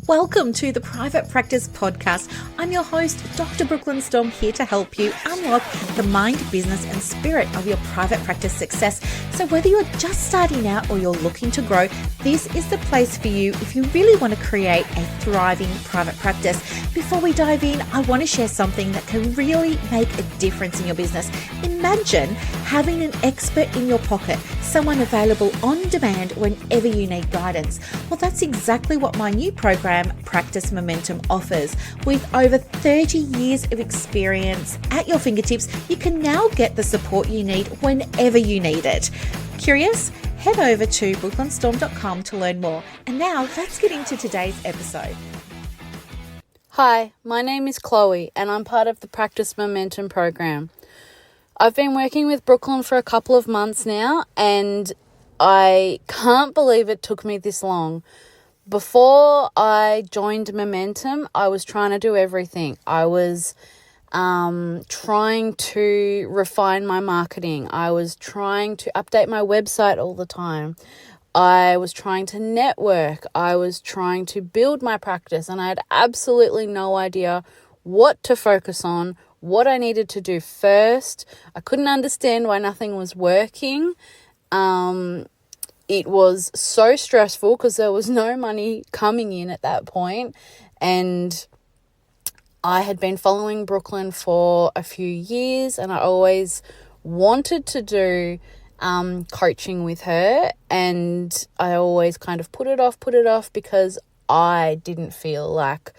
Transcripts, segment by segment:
Welcome to the Private Practice Podcast. I'm your host, Dr. Brooklyn Storm, here to help you unlock the mind, business, and spirit of your private practice success. So whether you're just starting out or you're looking to grow, this is the place for you if you really want to create a thriving private practice. Before we dive in, I want to share something that can really make a difference in your business. Imagine having an expert in your pocket, someone available on demand whenever you need guidance. Well, that's exactly what my new program, Practice Momentum, offers. With over 30 years of experience at your fingertips, you can now get the support you need whenever you need it. Curious? Head over to brooklynstorm.com to learn more. And now let's get into today's episode. Hi, my name is Chloe and I'm part of the Practice Momentum program. I've been working with Brooklyn for a couple of months now and I can't believe it took me this long. Before I joined Momentum, I was trying to do everything. I was trying to refine my marketing. I was trying to update my website all the time. I was trying to network. I was trying to build my practice, and I had absolutely no idea what to focus on, what I needed to do first. I couldn't understand why nothing was working. It was so stressful because there was no money coming in at that point, and I had been following Brooklyn for a few years and I always wanted to do coaching with her, and I always kind of put it off because I didn't feel like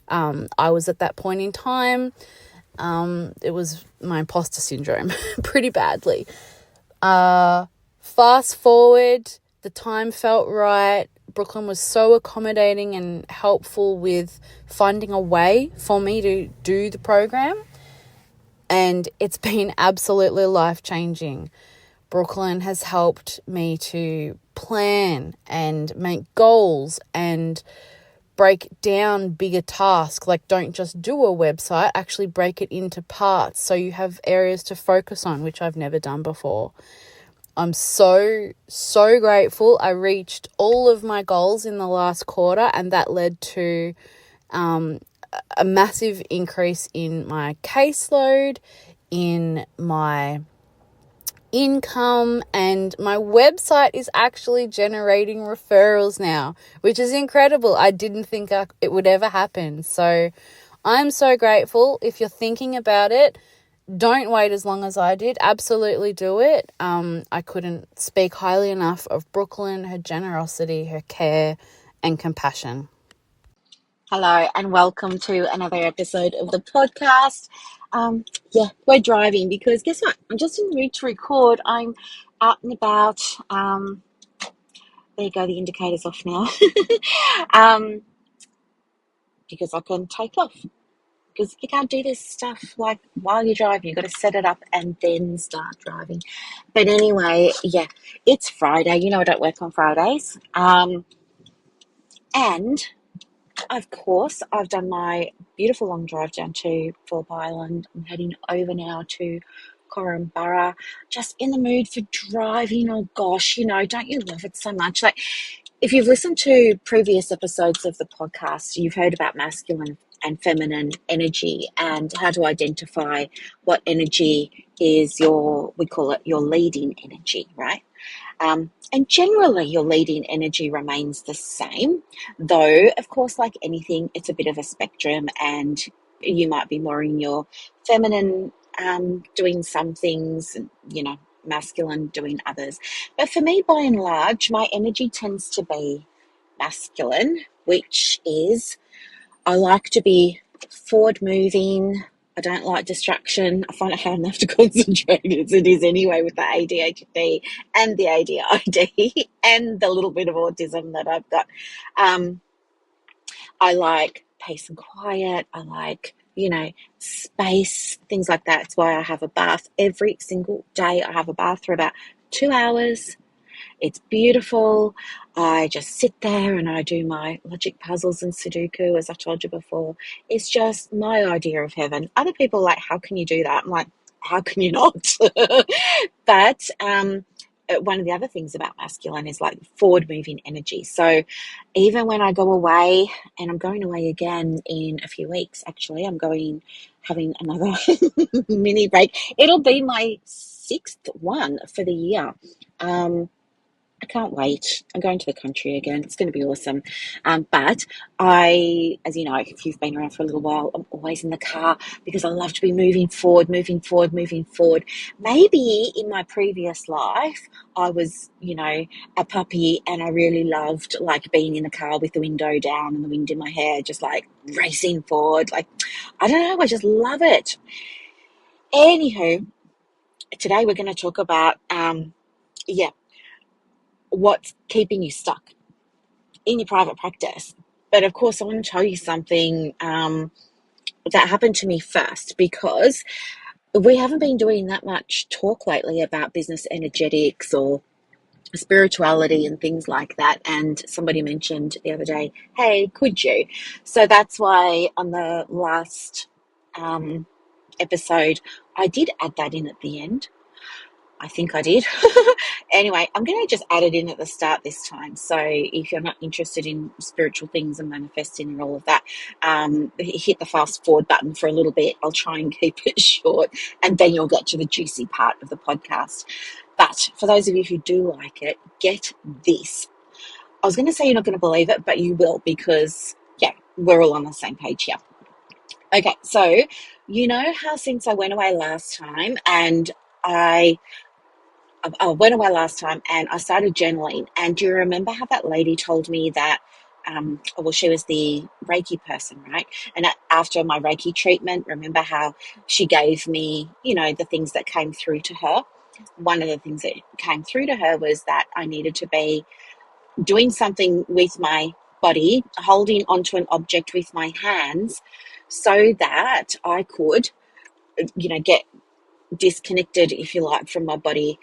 I was at that point in time. It was my imposter syndrome pretty badly. Fast forward, the time felt right. Brooklyn was so accommodating and helpful with finding a way for me to do the program, and it's been absolutely life-changing. Brooklyn has helped me to plan and make goals and break down bigger tasks. Like, don't just do a website, actually break it into parts so you have areas to focus on, which I've never done before. I'm so grateful. I reached all of my goals in the last quarter, and that led to a massive increase in my caseload, in my income, and my website is actually generating referrals now, which is incredible. I didn't think it would ever happen. So I'm so grateful. If you're thinking about it, don't wait as long as I did. Absolutely do it. I couldn't speak highly enough of Brooklyn, her generosity, her care, and compassion. Hello and welcome to another episode of the podcast. We're driving because guess what? I'm just en route to record. I'm out and about. There you go. The indicator's off now. Because I can take off. Because you can't do this stuff like while you're driving. You've got to set it up and then start driving. But anyway, it's Friday. You know I don't work on Fridays. And of course, I've done my beautiful long drive down to Phillip Island. I'm heading over now to Corumburra. Just in the mood for driving. Oh gosh, don't you love it so much? Like, if you've listened to previous episodes of the podcast, you've heard about masculine and feminine energy and how to identify what energy is we call it your leading energy, right? And generally your leading energy remains the same, though, of course, like anything, it's a bit of a spectrum, and you might be more in your feminine doing some things, and, masculine doing others. But for me, by and large, my energy tends to be masculine, which is I like to be forward moving. I don't like distraction. I find it hard enough to concentrate as it is anyway with the ADHD and the ADID and the little bit of autism that I've got. I like peace and quiet. I like, space, things like that. It's why I have a bath every single day. I have a bath for about 2 hours. It's beautiful. I just sit there and I do my logic puzzles and Sudoku, as I told you before. It's just my idea of heaven. Other people are like, how can you do that? I'm like, how can you not? But one of the other things about masculine is like forward moving energy. So even when I go away, and I'm going away again in a few weeks, actually, I'm going having another mini break. It'll be my sixth one for the year. I can't wait. I'm going to the country again. It's going to be awesome. But as you know, if you've been around for a little while, I'm always in the car because I love to be moving forward, moving forward, moving forward. Maybe in my previous life, I was, a puppy and I really loved like being in the car with the window down and the wind in my hair, just like racing forward. Like, I don't know, I just love it. Anywho, today we're going to talk about, yeah, what's keeping you stuck in your private practice. But of course, I want to tell you something that happened to me first, because we haven't been doing that much talk lately about business energetics or spirituality and things like that. And somebody mentioned the other day, hey, could you? So that's why on the last episode, I did add that in at the end. I think I did. Anyway, I'm going to just add it in at the start this time. So if you're not interested in spiritual things and manifesting and all of that, hit the fast forward button for a little bit. I'll try and keep it short, and then you'll get to the juicy part of the podcast. But for those of you who do like it, get this. I was going to say you're not going to believe it, but you will, because, yeah, we're all on the same page here. Okay, so you know how since I went away last time and I went away last time and I started journaling. And do you remember how that lady told me that, well, she was the Reiki person, right? And after my Reiki treatment, remember how she gave me, the things that came through to her? One of the things that came through to her was that I needed to be doing something with my body, holding onto an object with my hands so that I could, get disconnected, if you like, from my body,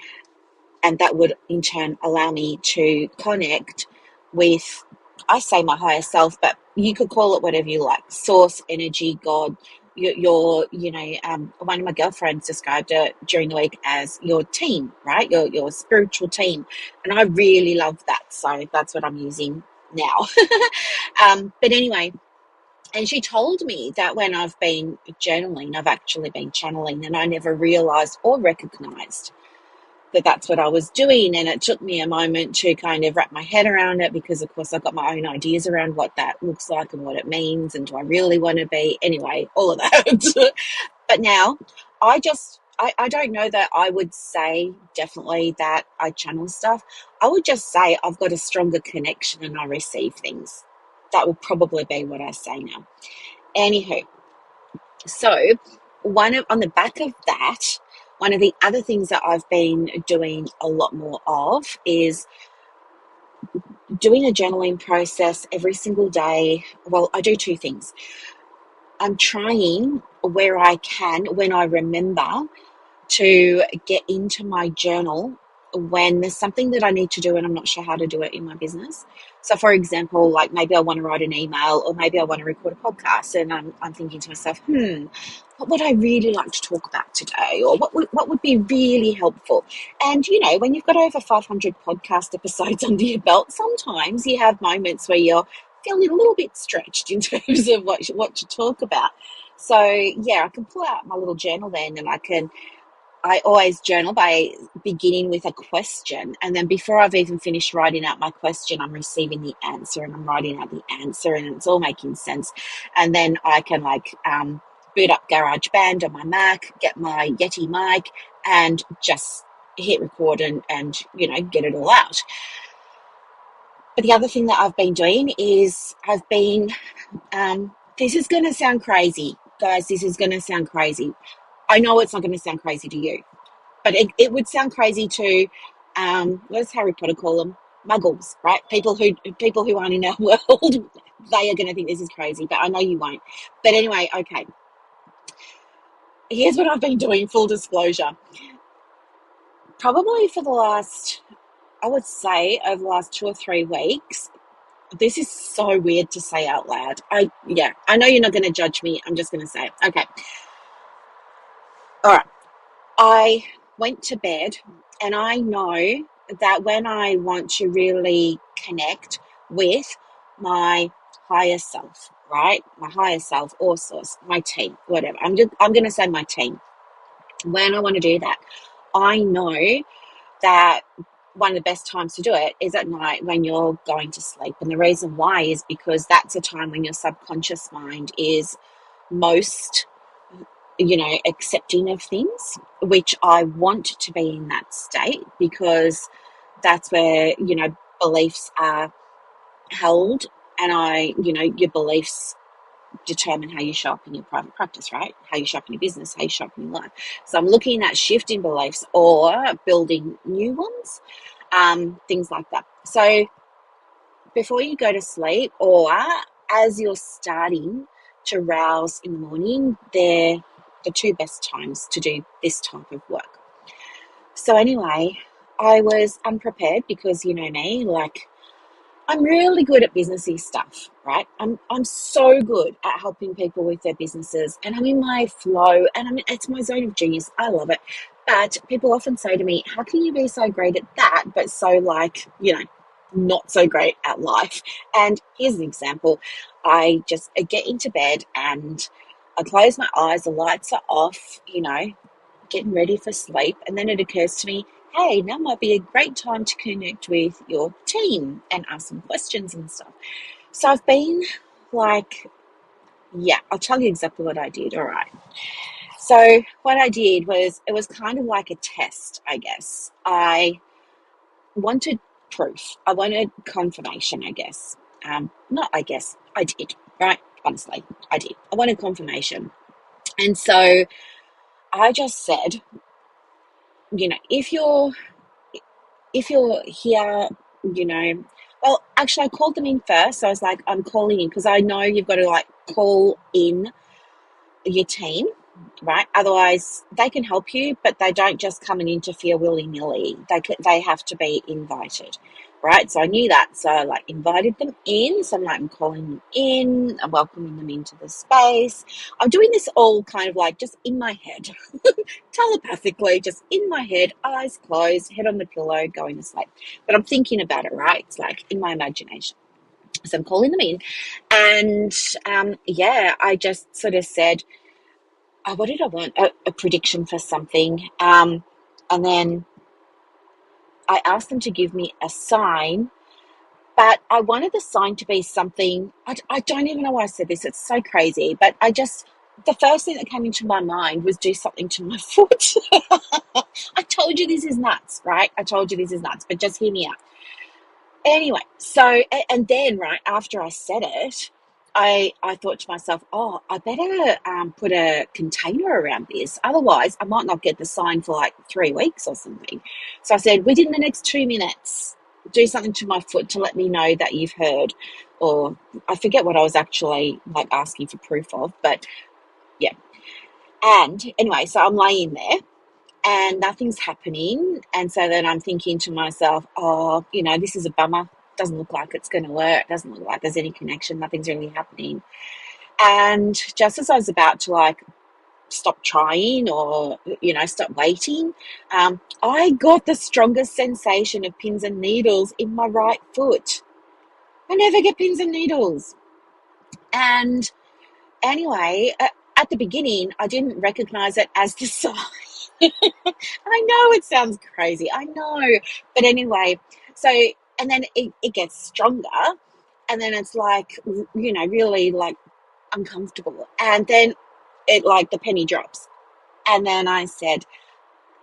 and that would in turn allow me to connect with, I say my higher self, but you could call it whatever you like, source, energy, God, one of my girlfriends described it during the week as your team, right? Your spiritual team. And I really love that. So that's what I'm using now. But anyway, and she told me that when I've been journaling, I've actually been channeling, and I never realized or recognized that that's what I was doing. And it took me a moment to kind of wrap my head around it, because of course I've got my own ideas around what that looks like and what it means, and do I really want to be, anyway, all of that. But now I don't know that I would say definitely that I channel stuff. I would just say I've got a stronger connection and I receive things. That would probably be what I say now. Anywho, so on the back of that, one of the other things that I've been doing a lot more of is doing a journaling process every single day. Well, I do two things. I'm trying, where I can, when I remember, to get into my journal when there's something that I need to do and I'm not sure how to do it in my business. So, for example, like maybe I want to write an email, or maybe I want to record a podcast, and I'm thinking to myself, what would I really like to talk about today? Or what would be really helpful? And, when you've got over 500 podcast episodes under your belt, sometimes you have moments where you're feeling a little bit stretched in terms of what to talk about. So, yeah, I can pull out my little journal then, and I always journal by beginning with a question. And then before I've even finished writing out my question, I'm receiving the answer and I'm writing out the answer, and it's all making sense. And then I can boot up GarageBand on my Mac, get my Yeti mic, and just hit record and get it all out. But the other thing that I've been doing is this is going to sound crazy, guys. This is going to sound crazy. I know it's not going to sound crazy to you, but it would sound crazy to, what does Harry Potter call them? Muggles, right? People who aren't in our world, they are going to think this is crazy, but I know you won't. But anyway, okay. Here's what I've been doing, full disclosure. Probably for the last, I would say, over the last 2 or 3 weeks, this is so weird to say out loud. I know you're not going to judge me. I'm just going to say it. Okay. All right. I went to bed, and I know that when I want to really connect with my higher self, right? My higher self or source, my team, whatever. I'm going to say my team. When I want to do that, I know that one of the best times to do it is at night when you're going to sleep. And the reason why is because that's a time when your subconscious mind is most, accepting of things, which I want to be in that state, because that's where, beliefs are held. And your beliefs determine how you show up in your private practice, right? How you show up in your business, how you show up in your life. So I'm looking at shifting beliefs or building new ones, things like that. So before you go to sleep, or as you're starting to rouse in the morning, they're the two best times to do this type of work. So anyway, I was unprepared because you know me, like I'm really good at businessy stuff, right? I'm so good at helping people with their businesses, and I'm in my flow, and it's my zone of genius. I love it. But people often say to me, "How can you be so great at that, but so not so great at life?" And here's an example: I just get into bed and I close my eyes, the lights are off, getting ready for sleep, and then it occurs to me, hey, now might be a great time to connect with your team and ask some questions and stuff. So I've been like, yeah, I'll tell you exactly what I did. All right. So what I did was, it was kind of like a test, I guess. I wanted proof. I wanted confirmation, I guess. Not I guess, I did, right? Honestly, I did. I wanted confirmation. And so I just said, if you're here, well, actually, I called them in first. So I was like, I'm calling in because I know you've got to like call in your team, right? Otherwise, they can help you, but they don't just come and interfere willy nilly. They have to be invited, right? So I knew that. So I like invited them in. So I'm calling them in. I'm welcoming them into the space. I'm doing this all kind of like just in my head, telepathically, just in my head, eyes closed, head on the pillow, going to sleep. But I'm thinking about it, right? It's like in my imagination. So I'm calling them in, and I just sort of said, oh, what did I want? A prediction for something. And then I asked them to give me a sign, but I wanted the sign to be something. I don't even know why I said this. It's so crazy. But the first thing that came into my mind was do something to my foot. I told you this is nuts, right? I told you this is nuts, but just hear me out. Anyway, so, and then right after I said it, I thought to myself, oh, I better put a container around this. Otherwise, I might not get the sign for like 3 weeks or something. So I said, within the next 2 minutes, do something to my foot to let me know that you've heard. Or I forget what I was actually like asking for proof of, but yeah. And anyway, so I'm laying there and nothing's happening. And so then I'm thinking to myself, oh, this is a bummer. Doesn't look like it's going to work. Doesn't look like there's any connection. Nothing's really happening. And just as I was about to like stop trying or, stop waiting, I got the strongest sensation of pins and needles in my right foot. I never get pins and needles. And anyway, at the beginning, I didn't recognize it as the sign. I know it sounds crazy. I know. But anyway, so, and then it gets stronger. And then it's like, really like uncomfortable. And then it like the penny drops. And then I said,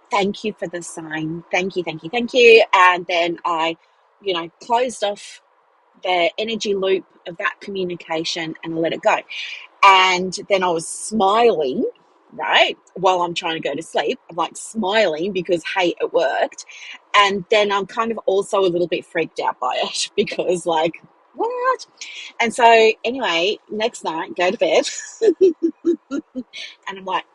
thank you for the sign. Thank you, thank you, thank you. And then I, closed off the energy loop of that communication and let it go. And then I was smiling, right, while I'm trying to go to sleep. I'm like smiling because, hey, it worked. And then I'm kind of also a little bit freaked out by it because, like, what? And so, anyway, next night, go to bed. And I'm like,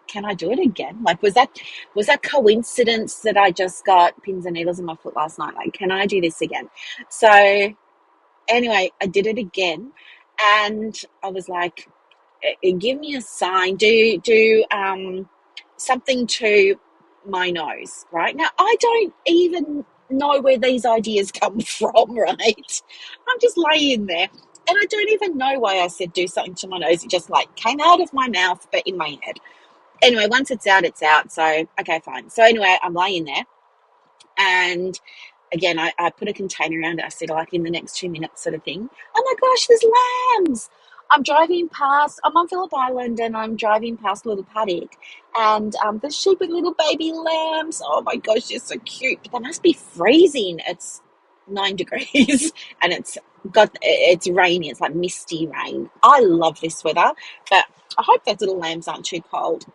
can I do it again? Like, was that coincidence that I just got pins and needles in my foot last night? Like, can I do this again? So, anyway, I did it again. And I was like, give me a sign, do something to my nose, right? Now, I don't even know where these ideas come from, right? I'm just laying there. And I don't even know why I said do something to my nose. It just like came out of my mouth, but in my head. Anyway, once it's out, it's out. So, okay, fine. So, anyway, I'm laying there. And again, I put a container around it. I said, like, in the next 2 minutes, sort of thing. Oh my gosh, there's lambs. I'm on Phillip Island and I'm driving past a little paddock. And the sheep with little baby lambs. Oh my gosh, they're so cute. But they must be freezing. It's 9 degrees and it's rainy. It's like misty rain. I love this weather, but I hope those little lambs aren't too cold.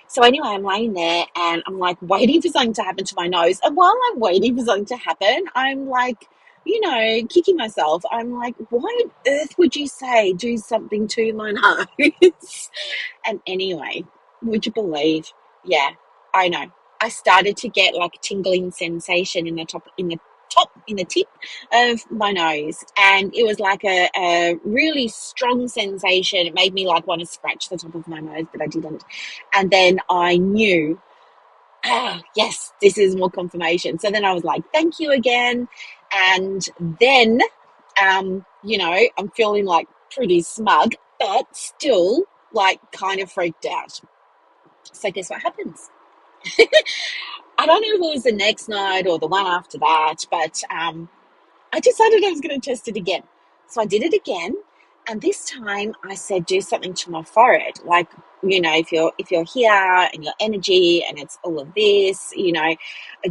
So anyway, I'm laying there and I'm like waiting for something to happen to my nose. And while I'm waiting for something to happen, I'm like, kicking myself. I'm like, why on earth would you say do something to my nose? And anyway, would you believe? Yeah, I know. I started to get like tingling sensation in the tip of my nose, and it was like a really strong sensation. It made me like want to scratch the top of my nose, but I didn't. And then I knew, yes, this is more confirmation. So then I was like, thank you again. And then, I'm feeling like pretty smug, but still like kind of freaked out. So guess what happens? I don't know if it was the next night or the one after that, but I decided I was going to test it again. So I did it again, and this time I said, do something to my forehead. Like, if you're here and your energy and it's all of this,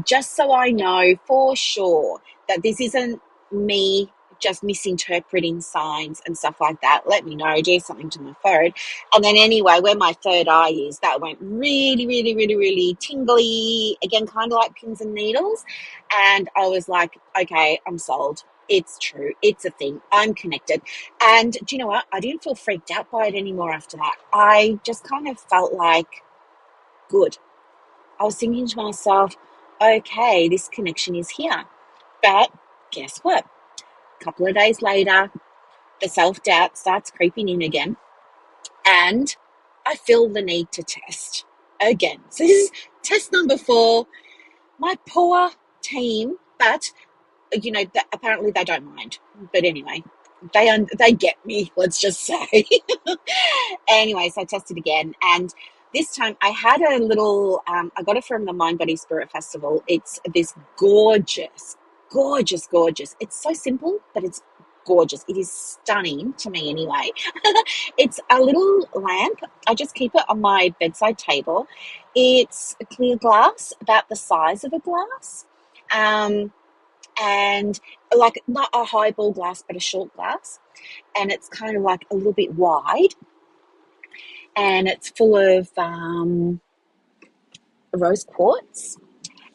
just so I know for sure that this isn't me just misinterpreting signs and stuff like that. Let me know, do something to my forehead. And then anyway, where my third eye is, that went really, really, really, really tingly. Again, kind of like pins and needles. And I was like, okay, I'm sold. It's true. It's a thing. I'm connected. And do you know what? I didn't feel freaked out by it anymore after that. I just kind of felt like, good. I was thinking to myself, okay, this connection is here. But guess what? A couple of days later, the self-doubt starts creeping in again. And I feel the need to test again. So this is test number 4. My poor team, but apparently they don't mind. But anyway, they get me. Let's just say. Anyway, so I tested again, and this time I had a little. I got it from the Mind Body Spirit Festival. It's this gorgeous, gorgeous, gorgeous. It's so simple, but it's gorgeous. It is stunning to me, anyway. It's a little lamp. I just keep it on my bedside table. It's a clear glass, about the size of a glass. And like not a highball glass, but a short glass. And it's kind of like a little bit wide, and it's full of rose quartz.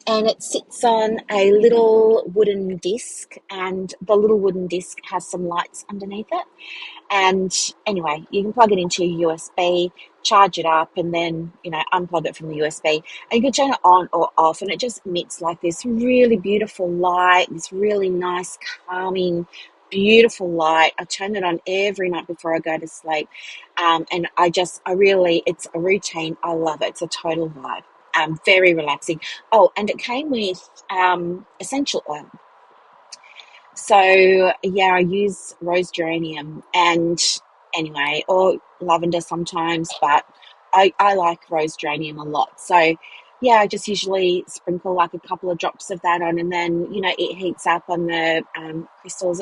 And it sits on a little wooden disc, and the little wooden disc has some lights underneath it. And anyway, you can plug it into your USB, charge it up, and then, unplug it from the USB. And you can turn it on or off, and it just emits like this really beautiful light, this really nice, calming, beautiful light. I turn it on every night before I go to sleep. And it's a routine. I love it. It's a total vibe. Very relaxing. Oh, and it came with essential oil. So yeah, I use rose geranium and anyway, or lavender sometimes, but I like rose geranium a lot. So yeah, I just usually sprinkle like a couple of drops of that on, and then it heats up on the crystals.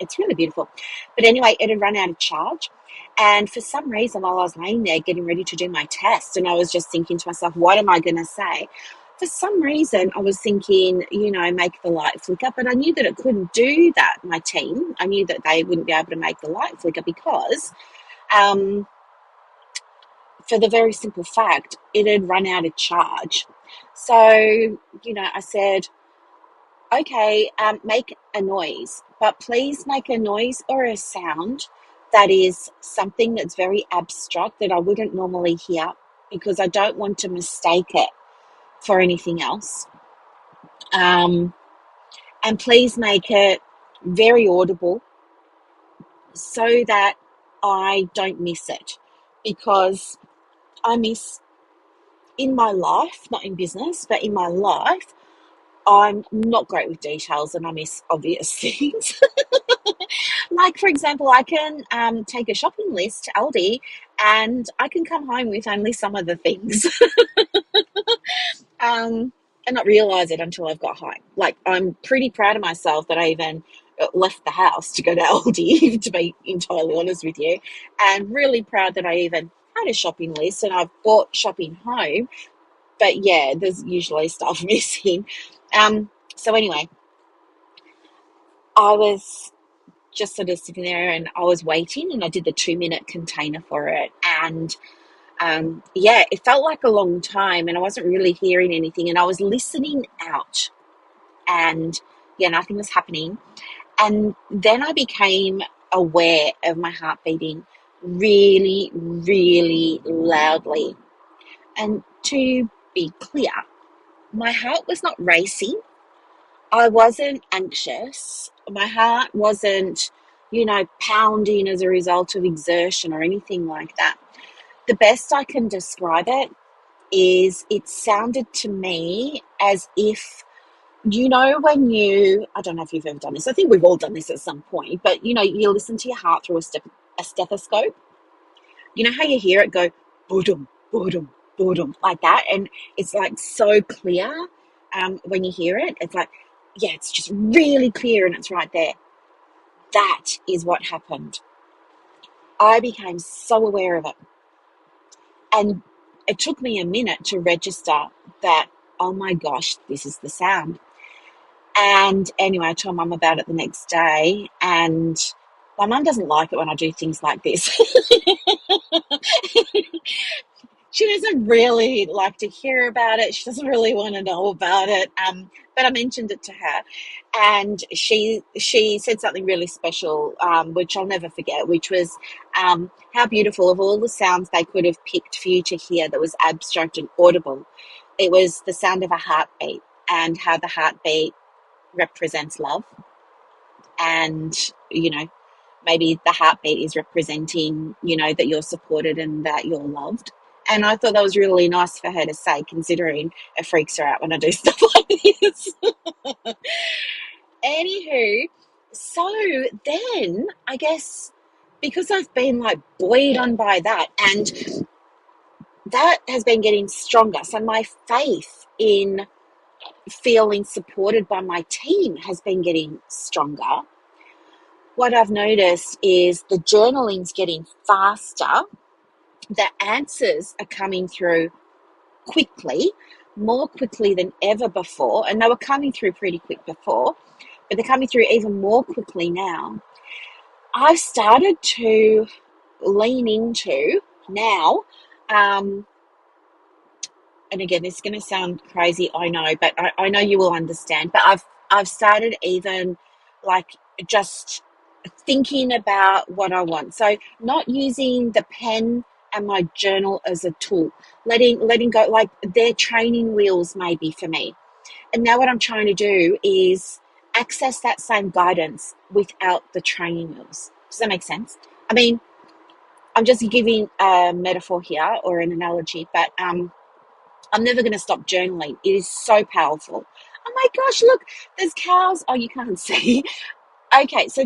It's really beautiful. But anyway, it had run out of charge, and for some reason, while I was laying there getting ready to do my test, and I was just thinking to myself, what am I going to say? For some reason, I was thinking, make the light flicker, but I knew that it couldn't do that, my team. I knew that they wouldn't be able to make the light flicker because, for the very simple fact, it had run out of charge. So, I said, okay, make a noise, but please make a noise or a sound that is something that's very abstract that I wouldn't normally hear, because I don't want to mistake it for anything else. And please make it very audible so that I don't miss it, because I miss in my life, not in business, but in my life, I'm not great with details and I miss obvious things. Like, for example, I can take a shopping list to Aldi and I can come home with only some of the things and not realize it until I've got home. Like, I'm pretty proud of myself that I even left the house to go to Aldi, to be entirely honest with you, and really proud that I even had a shopping list and I've bought shopping home. But yeah, there's usually stuff missing. So anyway, I was just sort of sitting there and I was waiting and I did the 2 minute container for it. And yeah, it felt like a long time and I wasn't really hearing anything. And I was listening out and yeah, nothing was happening. And then I became aware of my heart beating really, really loudly. And to be clear, my heart was not racing. I wasn't anxious. My heart wasn't, pounding as a result of exertion or anything like that. The best I can describe it is it sounded to me as if, I don't know if you've ever done this, I think we've all done this at some point, but you listen to your heart through a stethoscope. You know how you hear it go, boodum, boodum, boodum, like that? And it's like so clear when you hear it. It's like, yeah, it's just really clear and it's right there. That is what happened. I became so aware of it. And it took me a minute to register that, oh my gosh, this is the sound. And anyway, I told mum about it the next day, and my mum doesn't like it when I do things like this. She doesn't really like to hear about it. She doesn't really want to know about it. But I mentioned it to her, and she said something really special, which I'll never forget, which was how beautiful of all the sounds they could have picked for you to hear that was abstract and audible. It was the sound of a heartbeat and how the heartbeat represents love, and maybe the heartbeat is representing, that you're supported and that you're loved. And I thought that was really nice for her to say, considering it freaks her out when I do stuff like this. Anywho, so then I guess because I've been like buoyed on by that, and that has been getting stronger. So my faith in feeling supported by my team has been getting stronger. What I've noticed is the journaling's getting faster. The answers are coming through quickly, more quickly than ever before. And they were coming through pretty quick before, but they're coming through even more quickly now. I've started to lean into now, and again, this is going to sound crazy, I know, but I know you will understand. But I've started even like just thinking about what I want. So not using the pen and my journal as a tool, letting go, like they're training wheels maybe for me. And now what I'm trying to do is access that same guidance without the training wheels. Does that make sense? I mean, I'm just giving a metaphor here or an analogy, but I'm never going to stop journaling. It is so powerful. Oh my gosh, look, there's cows. Oh, you can't see. Okay, so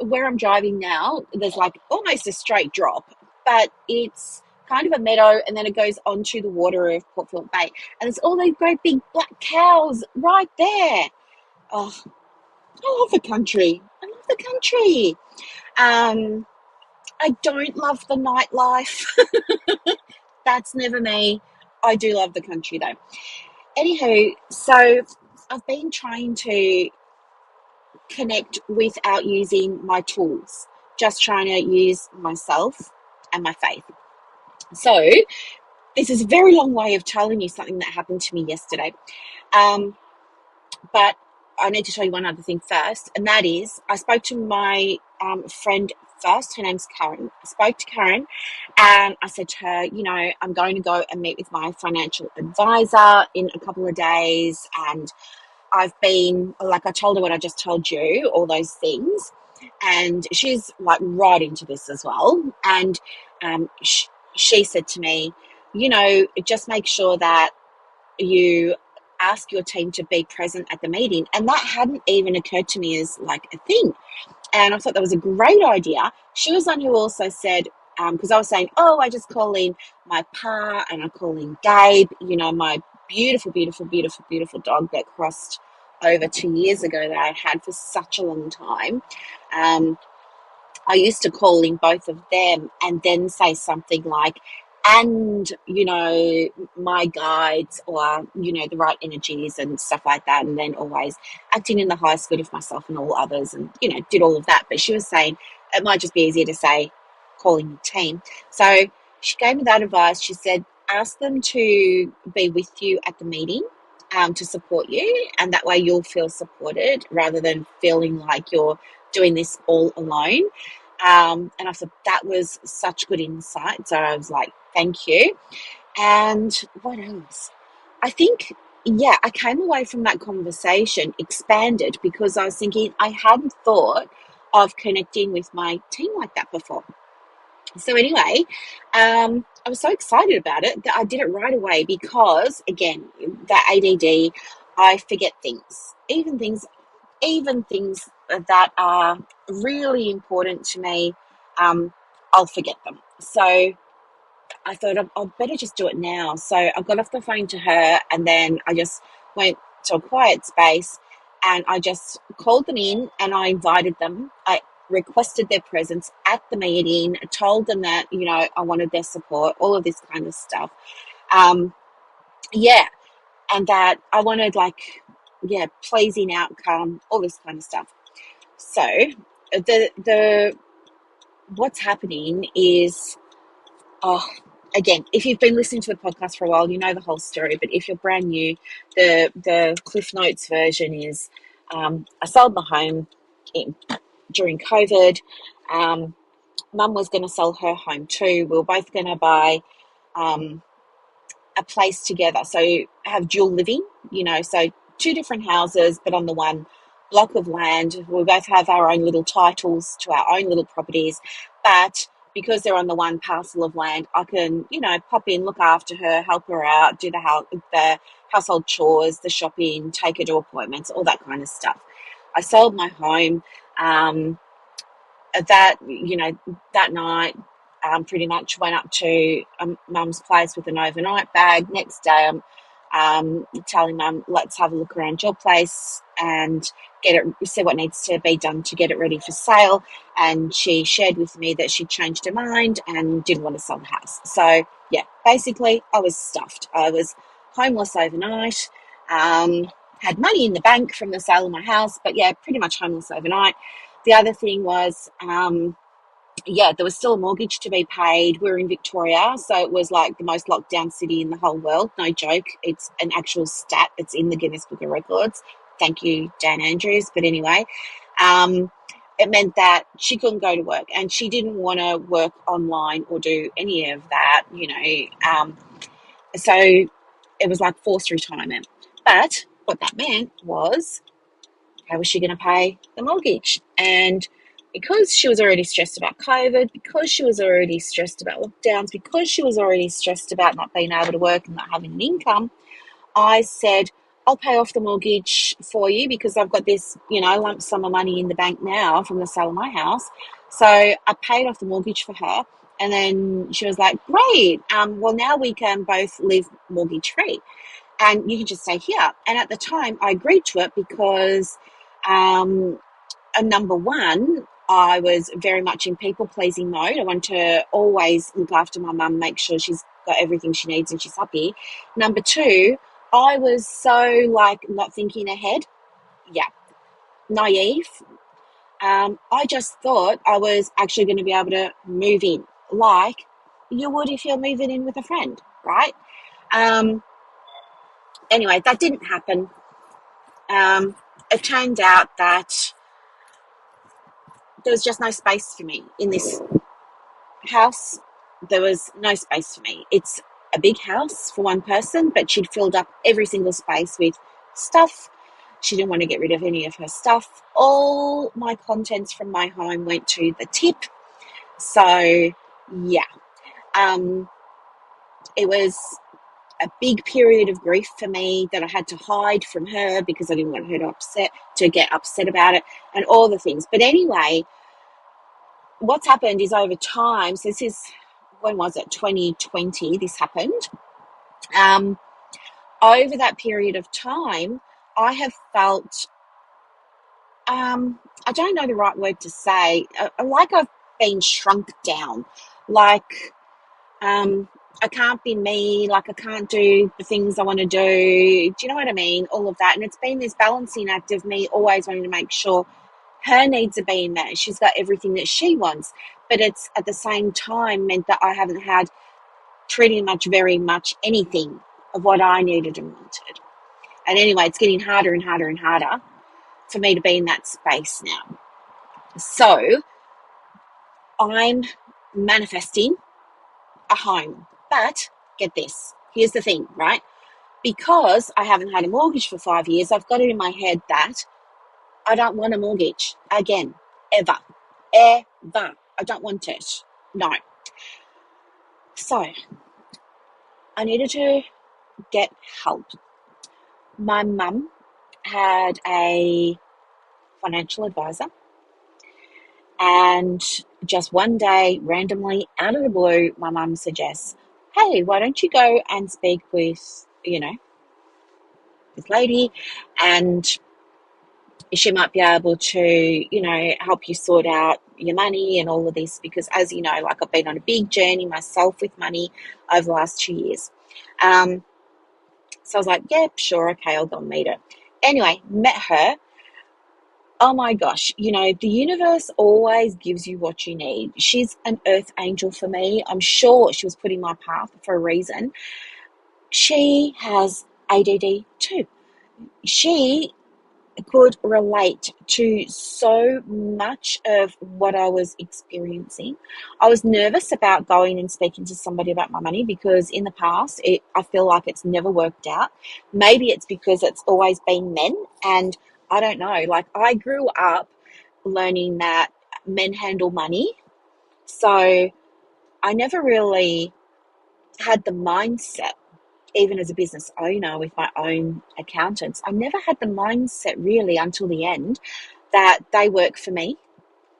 where I'm driving now, there's like almost a straight drop, but it's kind of a meadow and then it goes onto the water of Port Phillip Bay. And there's all these great big black cows right there. Oh, I love the country. I love the country. I don't love the nightlife. That's never me. I do love the country though. Anywho, so I've been trying to connect without using my tools, just trying to use myself and my faith. So this is a very long way of telling you something that happened to me yesterday. But I need to tell you one other thing first, and that is I spoke to my friend first. Her name's Karen. I spoke to Karen and I said to her, I'm going to go and meet with my financial advisor in a couple of days, and I've been, like I told her what I just told you, all those things. And she's like right into this as well. And she said to me, just make sure that you ask your team to be present at the meeting. And that hadn't even occurred to me as like a thing. And I thought that was a great idea. She was one who also said, because I was saying, oh, I just call in my pa and I call in Gabe, my beautiful, beautiful, beautiful, beautiful dog that crossed over 2 years ago that I had for such a long time. I used to call in both of them and then say something like, and, my guides or, the right energies and stuff like that. And then always acting in the highest good of myself and all others and, did all of that. But she was saying it might just be easier to say calling your team. So she gave me that advice. She said, ask them to be with you at the meeting. To support you, and that way you'll feel supported rather than feeling like you're doing this all alone. And I thought that was such good insight. So I was like, thank you. And what else? I think, yeah, I came away from that conversation expanded because I was thinking I hadn't thought of connecting with my team like that before. So anyway, I was so excited about it that I did it right away because, again, the ADD, I forget things, even things that are really important to me, I'll forget them. So I thought I'll better just do it now. So I got off the phone to her and then I just went to a quiet space and I just called them in and I invited them. I requested their presence at the meeting, told them that, I wanted their support, all of this kind of stuff. Um, yeah, and that I wanted pleasing outcome, all this kind of stuff. So the what's happening is, oh, again, if you've been listening to the podcast for a while, you know the whole story. But if you're brand new, the Cliff Notes version is, I sold my home during COVID. Mum was going to sell her home too. We were both going to buy a place together. So have dual living, so two different houses, but on the one block of land. We both have our own little titles to our own little properties, but because they're on the one parcel of land, I can, pop in, look after her, help her out, do the household chores, the shopping, take her to appointments, all that kind of stuff. I sold my home. That night, pretty much went up to Mum's place with an overnight bag. Next day, I'm telling Mum, let's have a look around your place and see what needs to be done to get it ready for sale. And she shared with me that she changed her mind and didn't want to sell the house. So, yeah, basically, I was stuffed. I was homeless overnight, had money in the bank from the sale of my house, but yeah, pretty much homeless overnight. The other thing was, there was still a mortgage to be paid. We're in Victoria, so it was like the most locked down city in the whole world. No joke. It's an actual stat. It's in the Guinness Book of Records. Thank you, Dan Andrews. But anyway, it meant that she couldn't go to work and she didn't want to work online or do any of that, So it was like forced retirement. But what that meant was, how was she going to pay the mortgage? And because she was already stressed about COVID, because she was already stressed about lockdowns, because she was already stressed about not being able to work and not having an income, I said, I'll pay off the mortgage for you because I've got this, lump sum of money in the bank now from the sale of my house. So I paid off the mortgage for her. And then she was like, great. Well, now we can both live mortgage free and you can just stay here. And at the time, I agreed to it because, number one, I was very much in people-pleasing mode. I want to always look after my mum, make sure she's got everything she needs and she's happy. Number two, I was so, not thinking ahead. Yeah, naive. I just thought I was actually going to be able to move in like you would if you're moving in with a friend, right? Anyway, that didn't happen. It turned out that there was just no space for me in this house. There was no space for me. It's a big house for one person, but she'd filled up every single space with stuff. She didn't want to get rid of any of her stuff. All my contents from my home went to the tip. So, yeah. it was a big period of grief for me that I had to hide from her because I didn't want her to get upset about it and all the things. But anyway, what's happened is over time, so this is, when was it? 2020, this happened. Um, Over that period of time, I have felt, I don't know the right word to say, like I've been shrunk down. Like, I can't be me, like I can't do the things I want to do. Do you know what I mean? All of that. And it's been this balancing act of me always wanting to make sure her needs are being met. She's got everything that she wants. But it's at the same time meant that I haven't had pretty much very much anything of what I needed and wanted. And anyway, it's getting harder and harder and harder for me to be in that space now. So I'm manifesting a home. But get this, here's the thing, right? Because I haven't had a mortgage for 5 years, I've got it in my head that I don't want a mortgage again, ever, ever. I don't want it. No. So I needed to get help. My mum had a financial advisor, and just one day, randomly, out of the blue, my mum suggests, hey, why don't you go and speak with, this lady, and she might be able to, help you sort out your money and all of this, because as you know, like I've been on a big journey myself with money over the last 2 years. So I was like, yep, sure, okay, I'll go and meet her. Anyway, met her. Oh my gosh, the universe always gives you what you need. She's an earth angel for me. I'm sure she was put in my path for a reason. She has ADD too. She could relate to so much of what I was experiencing. I was nervous about going and speaking to somebody about my money because in the past, I feel like it's never worked out. Maybe it's because it's always been men, and I don't know. Like, I grew up learning that men handle money, so I never really had the mindset, even as a business owner with my own accountants, I never had the mindset really until the end that they work for me.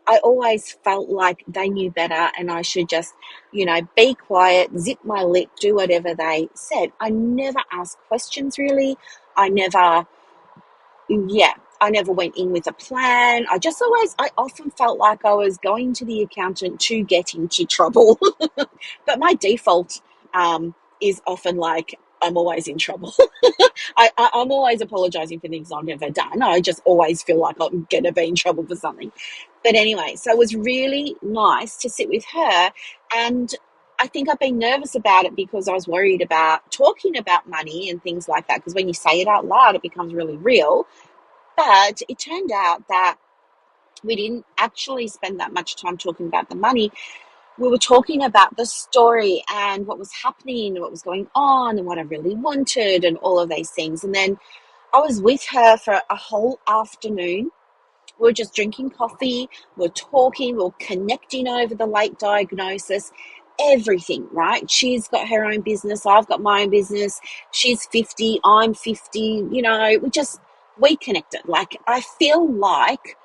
I always felt like they knew better and I should just, be quiet, zip my lip, do whatever they said. I never asked questions really. I never, yeah, I never went in with a plan. I often felt like I was going to the accountant to get into trouble. But my default is often like, I'm always in trouble. I'm always apologizing for things I've never done. I just always feel like I'm going to be in trouble for something. But anyway, so it was really nice to sit with her. And I think I've been nervous about it because I was worried about talking about money and things like that. Because when you say it out loud, it becomes really real. But it turned out that we didn't actually spend that much time talking about the money. We were talking about the story and what was happening and what was going on and what I really wanted and all of these things. And then I was with her for a whole afternoon. We were just drinking coffee, we were talking, we were connecting over the late diagnosis, everything, right? She's got her own business, I've got my own business. She's 50, I'm 50, we connected. Like, I feel like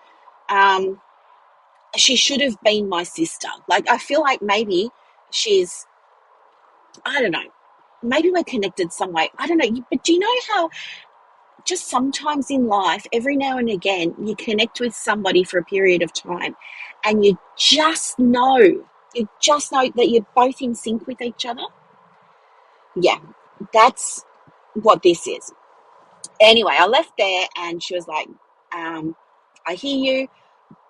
she should have been my sister. Like, I feel like maybe she's, I don't know, maybe we're connected some way. I don't know. But do you know how just sometimes in life, every now and again, you connect with somebody for a period of time and you just know that you're both in sync with each other? Yeah, that's what this is. Anyway, I left there and she was like, I hear you.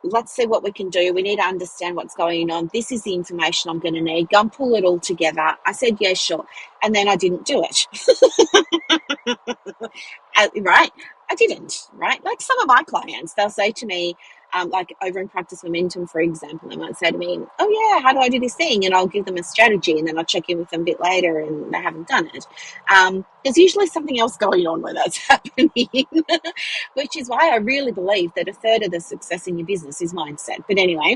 Let's see what we can do. We need to understand what's going on. This is the information I'm going to need. Go and pull it all together. I said, yeah, sure. And then I didn't do it. Right? I didn't, right? Like some of my clients, they'll say to me, like over in Practice Momentum, for example, they might say to me, oh yeah, how do I do this thing? And I'll give them a strategy and then I'll check in with them a bit later and they haven't done it. There's usually something else going on where that's happening, which is why I really believe that a third of the success in your business is mindset. But anyway,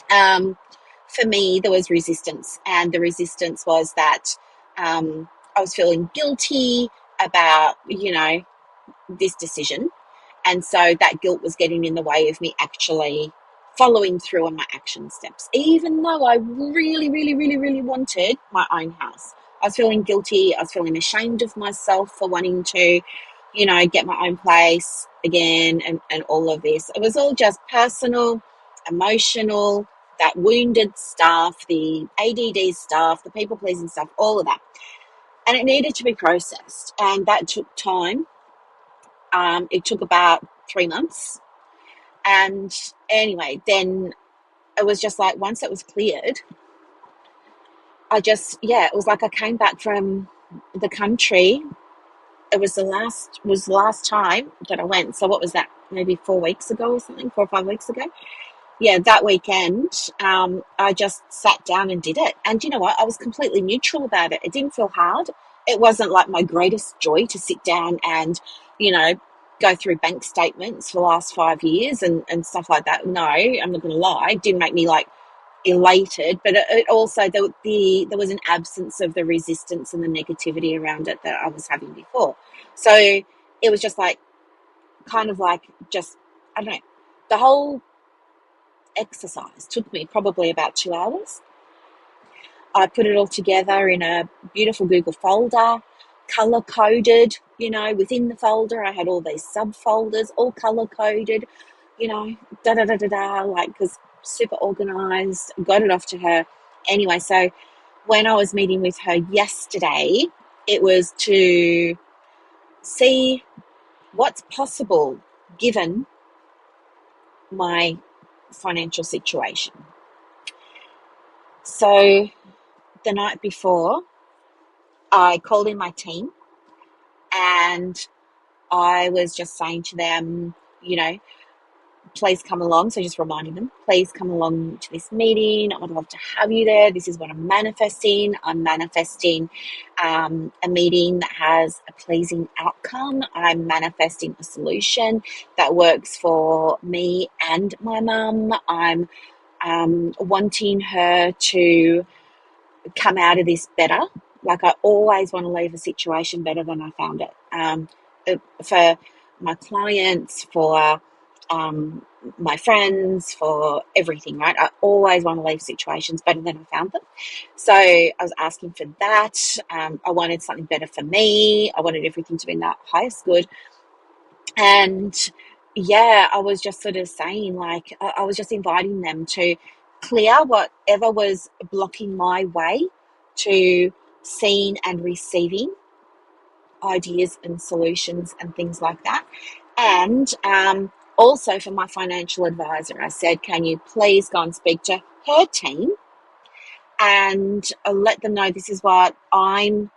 for me, there was resistance, and the resistance was that I was feeling guilty about, this decision. And so that guilt was getting in the way of me actually following through on my action steps, even though I really, really, really, really wanted my own house. I was feeling guilty. I was feeling ashamed of myself for wanting to, get my own place again, and all of this. It was all just personal, emotional, that wounded stuff, the ADD stuff, the people pleasing stuff, all of that. And it needed to be processed. And that took time. It took about 3 months. And anyway, then it was just like once it was cleared, it was like I came back from the country. It was the last time that I went. So what was that? Maybe 4 weeks ago or something, 4 or 5 weeks ago. Yeah, that weekend, I just sat down and did it. And you know what? I was completely neutral about it. It didn't feel hard. It wasn't like my greatest joy to sit down and, you know, go through bank statements for the last 5 years and stuff like that. No, I'm not going to lie. It didn't make me like elated, but it also, there was an absence of the resistance and the negativity around it that I was having before. So it was just like, kind of like, just, I don't know, the whole exercise took me probably about 2 hours. I put it all together in a beautiful Google folder, color coded, within the folder. I had all these subfolders, all color coded, da da da da da, like, because super organized, got it off to her. Anyway, so when I was meeting with her yesterday, it was to see what's possible given my financial situation. So the night before, I called in my team and I was just saying to them, please come along. So just reminding them, please come along to this meeting. I would love to have you there. This is what I'm manifesting. I'm manifesting a meeting that has a pleasing outcome. I'm manifesting a solution that works for me and my mum. I'm wanting her to come out of this better. Like, I always want to leave a situation better than I found it. For my clients, for my friends, for everything, right? I always want to leave situations better than I found them. So I was asking for that. I wanted something better for me. I wanted everything to be in that highest good. And yeah, I was just sort of saying, like, I was just inviting them to clear whatever was blocking my way to seeing and receiving ideas and solutions and things like that. And also for my financial advisor, I said, can you please go and speak to her team and let them know this is what I'm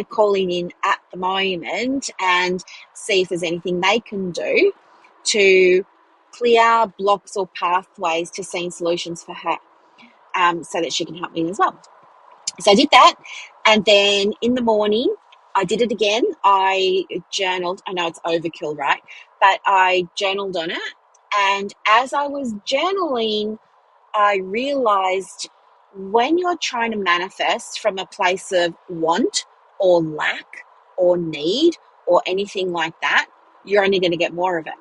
calling in at the moment, and see if there's anything they can do to clear blocks or pathways to seeing solutions for her, so that she can help me as well. So I did that. And then in the morning, I did it again. I journaled. I know it's overkill, right? But I journaled on it. And as I was journaling, I realized when you're trying to manifest from a place of want or lack or need or anything like that, you're only going to get more of it.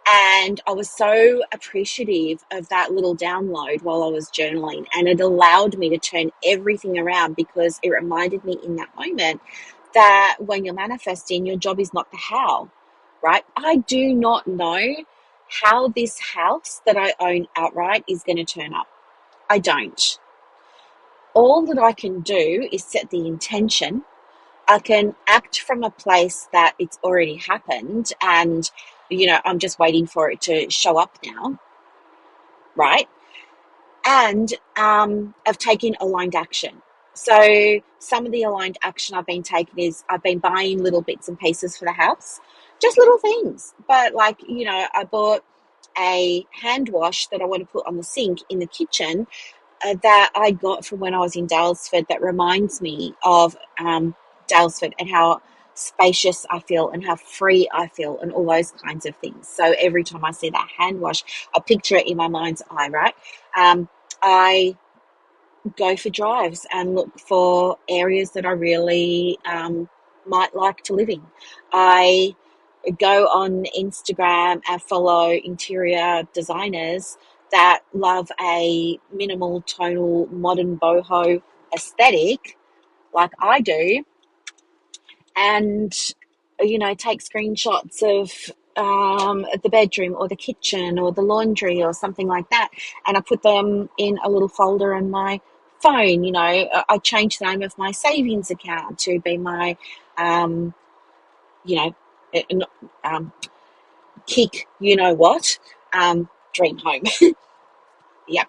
And I was so appreciative of that little download while I was journaling. And it allowed me to turn everything around, because it reminded me in that moment that when you're manifesting, your job is not the how, right? I do not know how this house that I own outright is going to turn up. I don't. All that I can do is set the intention. I can act from a place that it's already happened, and I'm just waiting for it to show up now, right? And I've taken aligned action. So some of the aligned action I've been taking is I've been buying little bits and pieces for the house, just little things. But like, I bought a hand wash that I want to put on the sink in the kitchen, that I got from when I was in Dalesford, that reminds me of Dalesford and how spacious I feel and how free I feel and all those kinds of things. So every time I see that hand wash, I picture it in my mind's eye, right? I go for drives and look for areas that I really might like to live in. I go on Instagram and follow interior designers that love a minimal tonal modern boho aesthetic like I do, and take screenshots of the bedroom or the kitchen or the laundry or something like that, and I put them in a little folder on my phone. I changed the name of my savings account to be my um, you know um, kick what dream home. Yeah.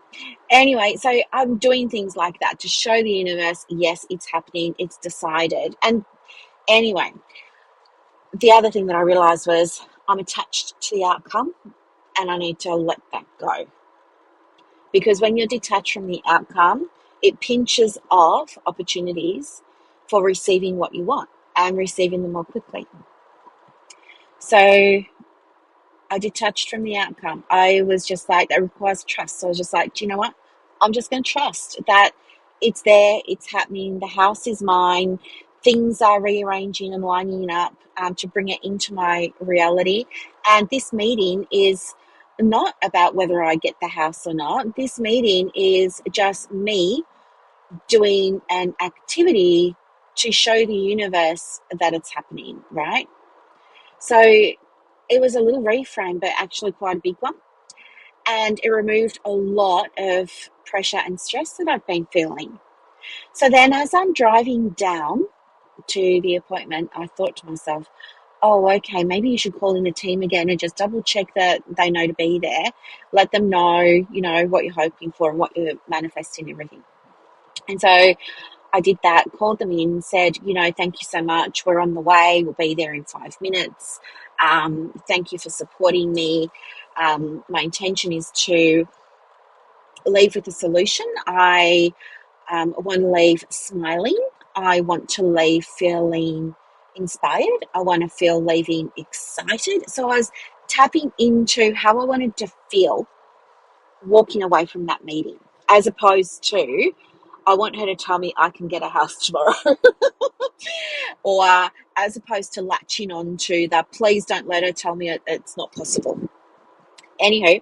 Anyway, so I'm doing things like that to show the universe, yes, it's happening, it's decided. And anyway, the other thing that I realized was I'm attached to the outcome, and I need to let that go. Because when you're detached from the outcome, it pinches off opportunities for receiving what you want and receiving them more quickly. So I detached from the outcome. I was just like, that requires trust. So I was just like, do you know what? I'm just going to trust that it's there, it's happening, the house is mine, things are rearranging and lining up to bring it into my reality. And this meeting is not about whether I get the house or not. This meeting is just me doing an activity to show the universe that it's happening, right? So it was a little reframe, but actually quite a big one. And it removed a lot of pressure and stress that I've been feeling. So then, as I'm driving down to the appointment, I thought to myself, oh, okay, maybe you should call in the team again and just double check that they know to be there. Let them know, what you're hoping for and what you're manifesting, everything. And so I did that, called them in, said, thank you so much. We're on the way. We'll be there in 5 minutes. Thank you for supporting me. My intention is to leave with a solution. I want to leave smiling. I want to leave feeling inspired. I want to feel leaving excited. So I was tapping into how I wanted to feel walking away from that meeting, as opposed to, I want her to tell me I can get a house tomorrow. Or as opposed to latching on to the, please don't let her tell me it's not possible. Anywho,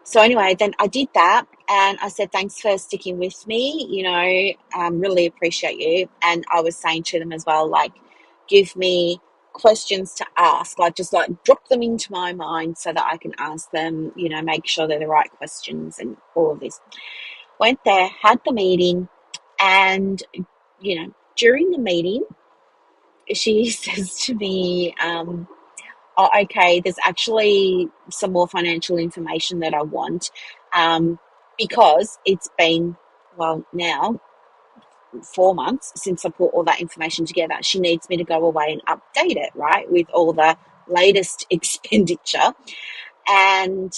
so anyway, then I did that, and I said, thanks for sticking with me, really appreciate you. And I was saying to them as well, like, give me questions to ask, like just like drop them into my mind so that I can ask them, make sure they're the right questions and all of this. Went there, had the meeting, and, during the meeting, she says to me, oh, okay, there's actually some more financial information that I want, because it's been, well, now 4 months since I put all that information together. She needs me to go away and update it, right, with all the latest expenditure. And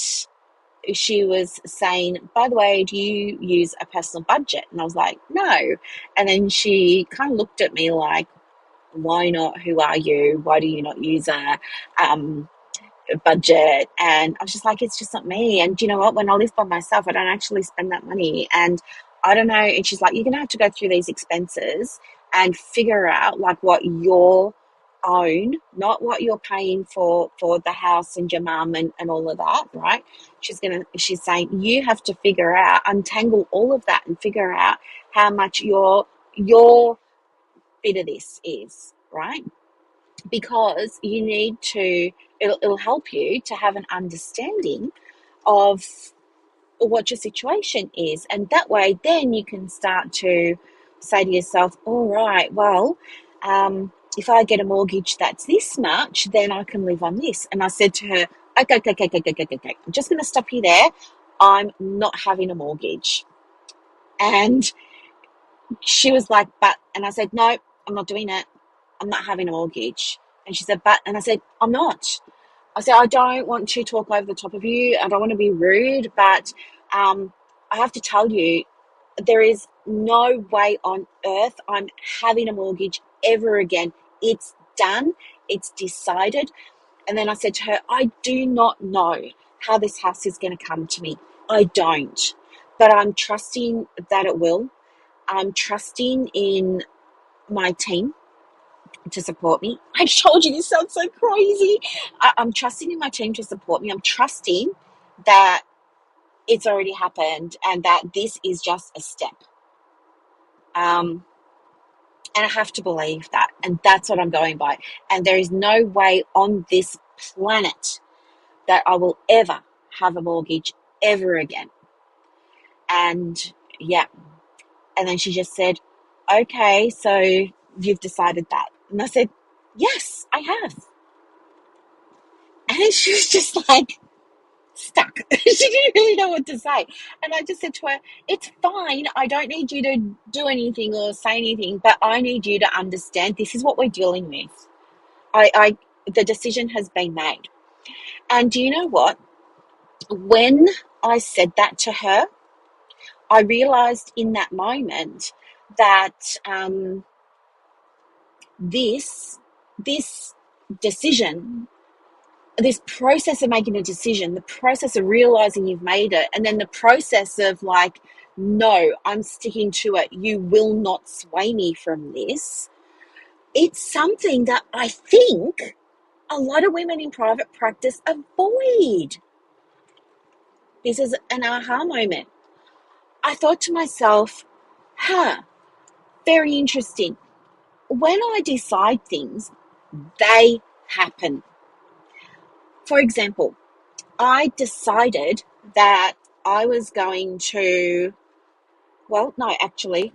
she was saying, by the way, do you use a personal budget? And I was like, no. And then she kind of looked at me like, why not? Who are you? Why do you not use a budget? And I was just like, it's just not me. And do you know what? When I live by myself, I don't actually spend that money. And I don't know. And she's like, you're going to have to go through these expenses and figure out like what your own, not what you're paying for the house and your mum and all of that, right? She's saying you have to figure out, untangle all of that and figure out how much your bit of this is, right? Because you need to, it'll help you to have an understanding of what your situation is. And that way, then you can start to say to yourself, all right, well, if I get a mortgage that's this much, then I can live on this. And I said to her, okay. I'm just going to stop you there. I'm not having a mortgage. And she was like, but, and I said, no, I'm not doing it. I'm not having a mortgage. And she said, but, and I said, I'm not. I said, I don't want to talk over the top of you. I don't want to be rude, but I have to tell you, there is no way on earth I'm having a mortgage ever again. It's done. It's decided. And then I said to her, I do not know how this house is going to come to me. I don't. but I'm trusting that it will. I'm trusting in my team to support me. I told you this sounds so crazy. I'm trusting in my team to support me. I'm trusting that it's already happened and that this is just a step. Um, and I have to believe that. And that's what I'm going by. And there is no way on this planet that I will ever have a mortgage ever again. And yeah. And then she just said, okay, so you've decided that. And I said, yes, I have. And she was just like stuck. She didn't really know what to say. And I just said to her, it's fine. I don't need you to do anything or say anything, but I need you to understand this is what we're dealing with. The decision has been made. And do you know what? When I said that to her, I realized in that moment that this this decision, this process of making a decision, the process of realizing you've made it, and then the process of like, no, I'm sticking to it. You will not sway me from this. It's something that I think a lot of women in private practice avoid. This is an aha moment. I thought to myself, very interesting. When I decide things, they happen. For example, I decided that I was going to, well, no, actually,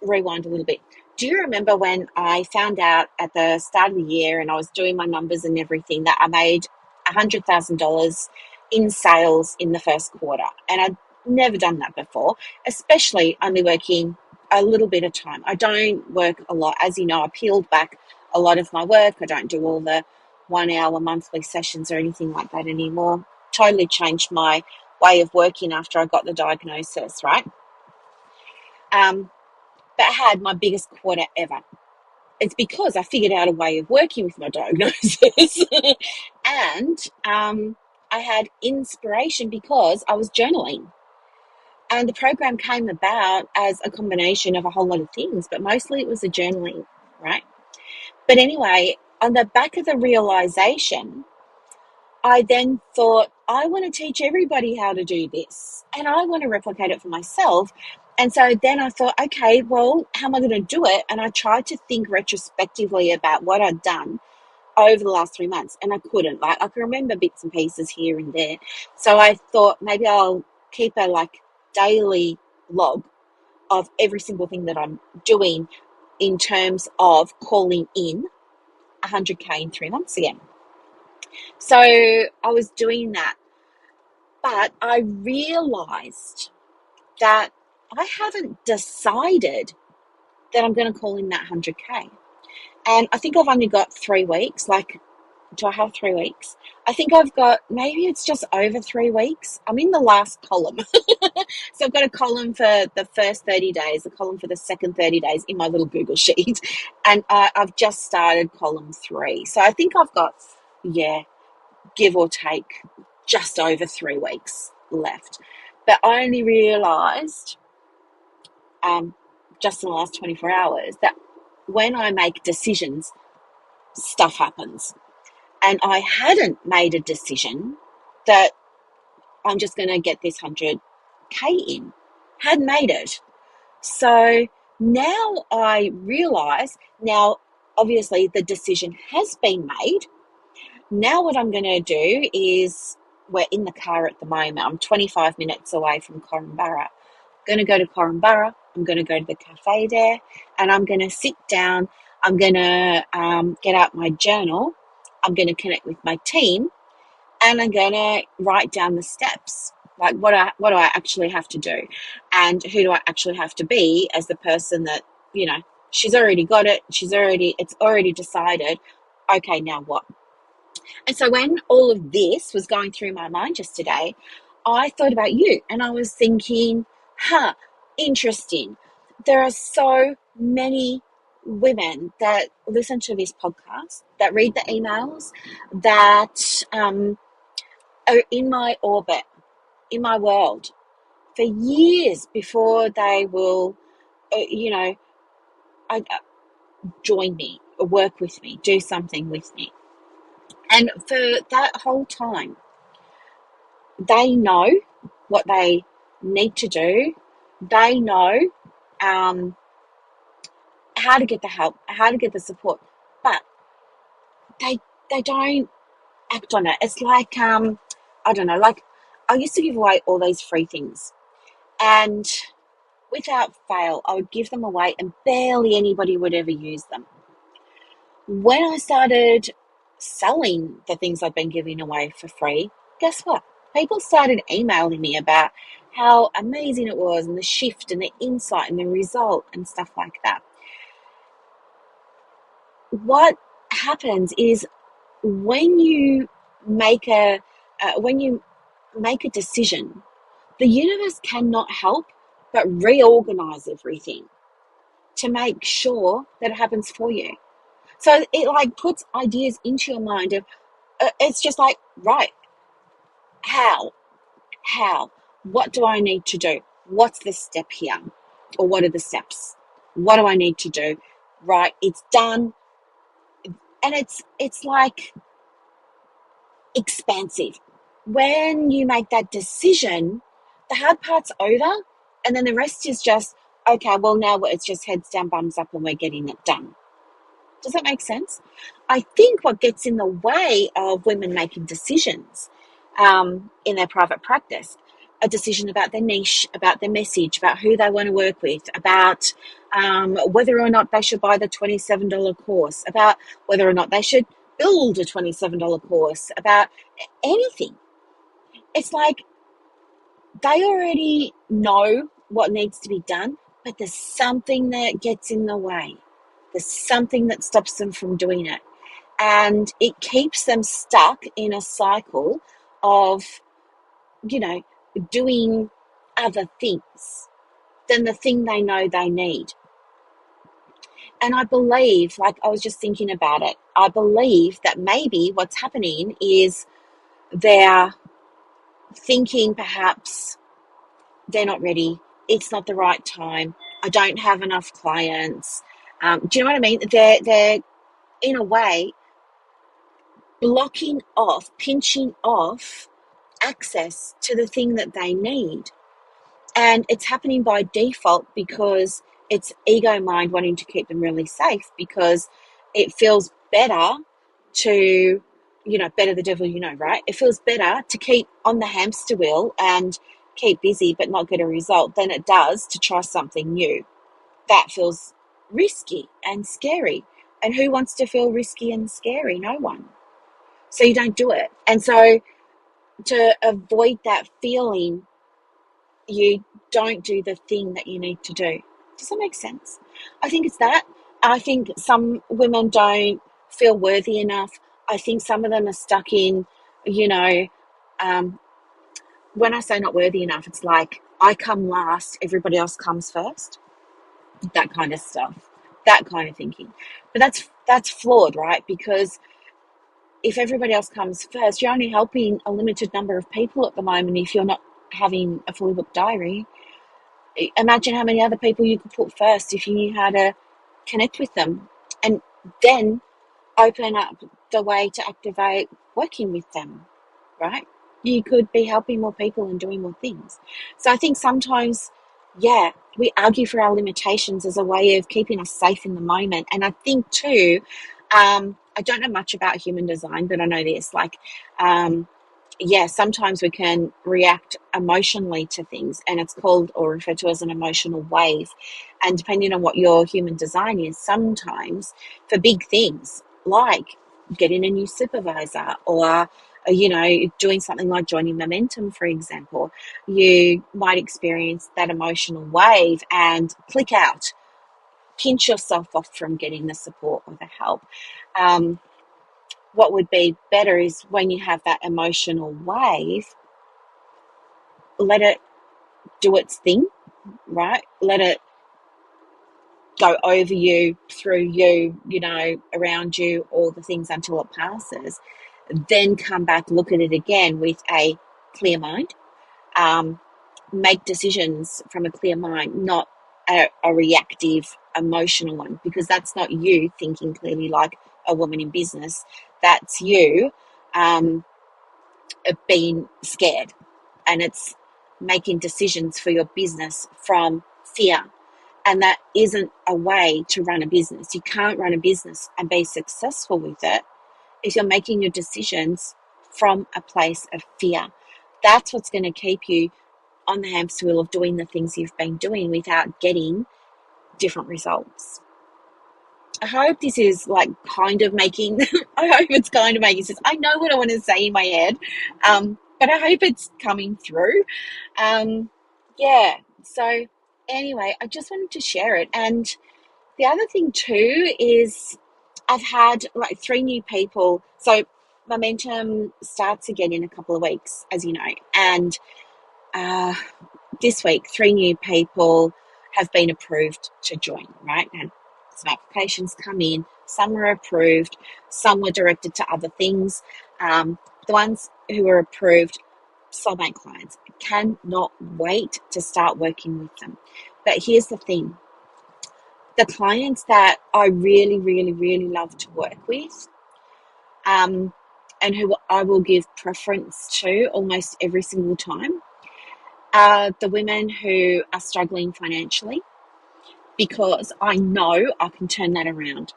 rewind a little bit. Do you remember when I found out at the start of the year and I was doing my numbers and everything that I made $100,000 in sales in the first quarter? And I'd never done that before, especially only working a little bit of time. I don't work a lot. As you know, I peeled back a lot of my work. I don't do all the 1 hour monthly sessions or anything like that anymore. Totally changed my way of working after I got the diagnosis, right? But I had my biggest quarter ever. It's because I figured out a way of working with my diagnosis. And I had inspiration because I was journaling. And the program came about as a combination of a whole lot of things, but mostly it was the journaling, right? But anyway, on the back of the realization, I then thought, I want to teach everybody how to do this and I want to replicate it for myself. And so then I thought, okay, well, how am I going to do it? And I tried to think retrospectively about what I'd done over the last 3 months and I couldn't. Like, I can remember bits and pieces here and there. So I thought maybe I'll keep a like daily log of every single thing that I'm doing in terms of calling in 100K in 3 months again. So I was doing that, but I realized that I haven't decided that I'm going to call in that 100K. And I think I've only got 3 weeks. Like, do I have 3 weeks? I think I've got, maybe it's just over 3 weeks. I'm in the last column. So I've got a column for the first 30 days, a column for the second 30 days in my little Google sheet. And I've just started column 3. So I think I've got, yeah, give or take just over 3 weeks left. But I only realised just in the last 24 hours that when I make decisions, stuff happens. And I hadn't made a decision that I'm just going to get this 100K in. Hadn't made it. So now I realise, now obviously the decision has been made. Now what I'm going to do is, we're in the car at the moment. I'm 25 minutes away from Korumburra. I'm going to go to Korumburra. I'm going to go to the cafe there and I'm going to sit down. I'm going to get out my journal. I'm going to connect with my team and I'm going to write down the steps. Like what do I actually have to do? And who do I actually have to be as the person that, you know, she's already got it. It's already decided. Okay, now what? And so when all of this was going through my mind just today, I thought about you and I was thinking, interesting. There are so many women that listen to this podcast, that read the emails, that are in my orbit, in my world. for years before they will, you know, join me, or work with me, do something with me. And for that whole time, they know what they need to do. They know um, how to get the help, how to get the support, but they they don't act on it. It's like I don't know, like I used to give away all these free things, and without fail, I would give them away, and barely anybody would ever use them. When I started selling the things I'd been giving away for free, guess what? People started emailing me about how amazing it was, and the shift and the insight and the result and stuff like that. What happens is when you make a when you make a decision, the universe cannot help but reorganize everything to make sure that it happens for you. So it like puts ideas into your mind of it's just like, right, how how what do I need to do? What's the step here? Or what are the steps? What do I need to do? Right, it's done. And it's like expansive. When you make that decision, the hard part's over, and then the rest is just, okay, well, now it's just heads down, bums up, and we're getting it done. Does that make sense? I think what gets in the way of women making decisions in their private practice, a decision about their niche, about their message, about who they want to work with, about whether or not they should buy the $27 course, about whether or not they should build a $27 course, about anything. It's like they already know what needs to be done, but there's something that gets in the way. There's something that stops them from doing it. And it keeps them stuck in a cycle of, you know, doing other things than the thing they know they need. And I believe, like I was just thinking about it, I believe that maybe what's happening is they're thinking perhaps they're not ready. It's not the right time. I don't have enough clients. Do you know what I mean? They're in a way blocking off, pinching off access to the thing that they need. And it's happening by default because it's ego mind wanting to keep them really safe, because it feels better to, better the devil, right? It feels better to keep on the hamster wheel and keep busy but not get a result than it does to try something new. That feels risky and scary. And who wants to feel risky and scary? No one. So you don't do it. And so to avoid that feeling, you don't do the thing that you need to do. Does that make sense? I think it's that. I think some women don't feel worthy enough. I think some of them are stuck in, you know, um, when I say not worthy enough, it's like I come last, everybody else comes first. That kind of stuff, that kind of thinking. But that's flawed, right? Because if everybody else comes first, you're only helping a limited number of people at the moment if you're not having a fully booked diary. Imagine how many other people you could put first if you knew how to connect with them, and then open up the way to activate working with them, right? You could be helping more people and doing more things. So I think sometimes, yeah, we argue for our limitations as a way of keeping us safe in the moment. And I think too, I don't know much about human design, but I know this, like, yeah, sometimes we can react emotionally to things, and it's called or referred to as an emotional wave. And depending on what your human design is, sometimes for big things like getting a new supervisor, or doing something like joining Momentum, for example, you might experience that emotional wave and click out, pinch yourself off from getting the support or the help. What would be better is when you have that emotional wave, let it do its thing, right? Let it go over you, through you, around you, all the things until it passes. Then come back, look at it again with a clear mind, make decisions from a clear mind, not a reactive, emotional one, because that's not you thinking clearly like a woman in business. That's you being scared, and it's making decisions for your business from fear. And that isn't a way to run a business. You can't run a business and be successful with it if you're making your decisions from a place of fear. That's what's going to keep you on the hamster wheel of doing the things you've been doing without getting different results. I hope this is like kind of making, I hope it's kind of making sense. I know what I want to say in my head, but I hope it's coming through. Um, yeah, so anyway, I just wanted to share it. And the other thing too is I've had like 3 new people. So momentum starts again in a couple of weeks, as you know. And uh, this week, 3 new people have been approved to join, right? And some applications come in, some were approved, some were directed to other things. The ones who were approved, soulmate clients, cannot wait to start working with them. But here's the thing, the clients that I really, really, really love to work with, and who I will give preference to almost every single time, are the women who are struggling financially, because I know I can turn that around.